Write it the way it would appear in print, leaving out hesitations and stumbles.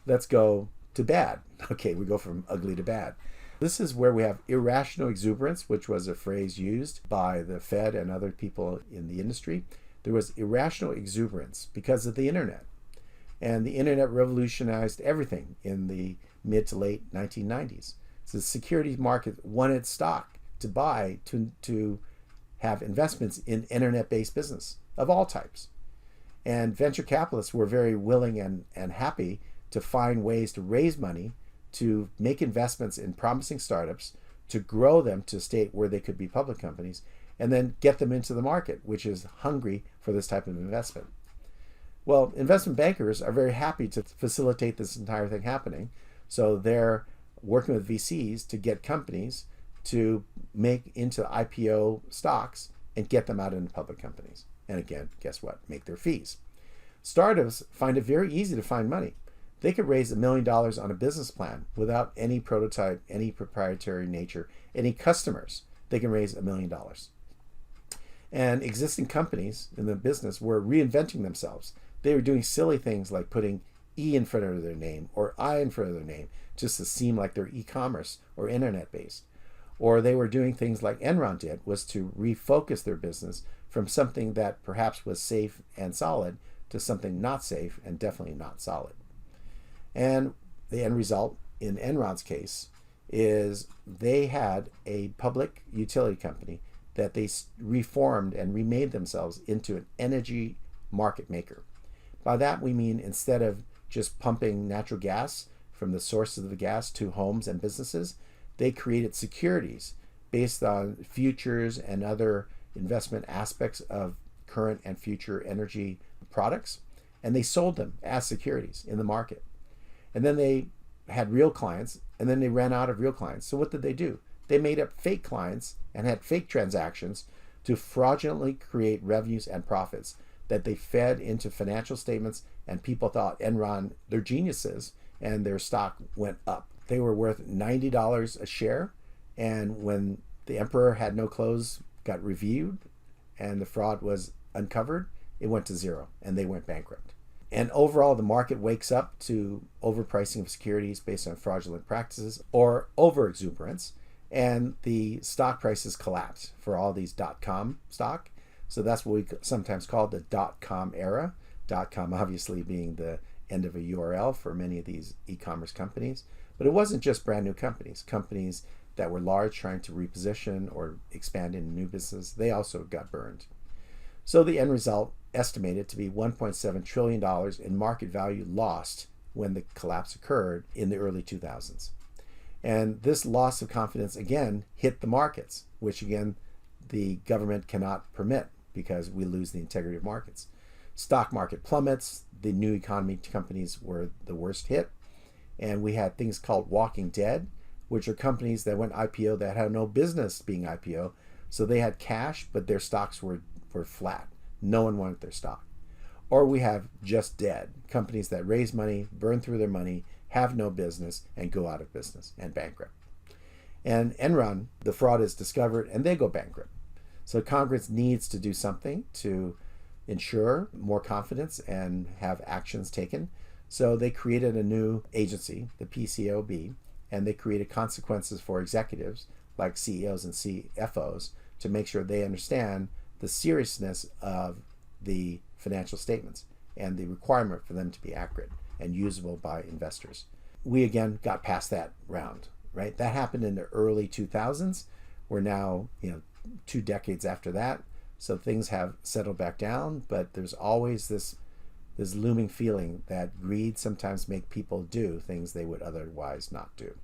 let's go to bad. Okay, we go from ugly to bad. This is where we have irrational exuberance, which was a phrase used by the Fed and other people in the industry. There was irrational exuberance because of the internet. And the internet revolutionized everything in the mid to late 1990s. So the securities market wanted stock to buy to have investments in internet-based business of all types. And venture capitalists were very willing and happy to find ways to raise money, to make investments in promising startups, to grow them to a state where they could be public companies, and then get them into the market, which is hungry for this type of investment. Well, investment bankers are very happy to facilitate this entire thing happening. So they're working with VCs to get companies to make into IPO stocks and get them out into public companies. And again, guess what? Make their fees. Startups find it very easy to find money. They could raise $1 million on a business plan without any prototype, any proprietary nature, any customers. They can raise $1 million. And existing companies in the business were reinventing themselves. They were doing silly things like putting E in front of their name or I in front of their name just to seem like they're e-commerce or internet-based. Or they were doing things like Enron did, was to refocus their business from something that perhaps was safe and solid to something not safe and definitely not solid. And the end result in Enron's case is they had a public utility company that they reformed and remade themselves into an energy market maker. By that we mean instead of just pumping natural gas from the sources of the gas to homes and businesses, they created securities based on futures and other investment aspects of current and future energy products, and they sold them as securities in the market. And then they had real clients, and then they ran out of real clients. So what did they do? They made up fake clients and had fake transactions to fraudulently create revenues and profits that they fed into financial statements, and people thought Enron, they're geniuses, and their stock went up. They were worth $90 a share, and when the emperor had no clothes got reviewed and the fraud was uncovered, it went to zero and they went bankrupt. And overall, the market wakes up to overpricing of securities based on fraudulent practices or overexuberance, and the stock prices collapse for all these .com stock. So that's what we sometimes call the .com era. .com obviously being the end of a URL for many of these e-commerce companies. But it wasn't just brand new companies. Companies that were large trying to reposition or expand into new business, they also got burned. So the end result estimated to be $1.7 trillion in market value lost when the collapse occurred in the early 2000s. And this loss of confidence again hit the markets, which again the government cannot permit because we lose the integrity of markets. Stock market plummets, the new economy companies were the worst hit, and we had things called walking dead, which are companies that went IPO that had no business being IPO, so they had cash but their stocks were flat. No one wanted their stock. Or we have just dead, companies that raise money, burn through their money, have no business, and go out of business and bankrupt. And Enron, the fraud is discovered and they go bankrupt. So Congress needs to do something to ensure more confidence and have actions taken. So they created a new agency, the PCAOB, and they created consequences for executives like CEOs and CFOs to make sure they understand the seriousness of the financial statements and the requirement for them to be accurate and usable by investors. We again got past that round, right? That happened in the early 2000s. We're now, 2 decades after that. So things have settled back down, but there's always this looming feeling that greed sometimes make people do things they would otherwise not do.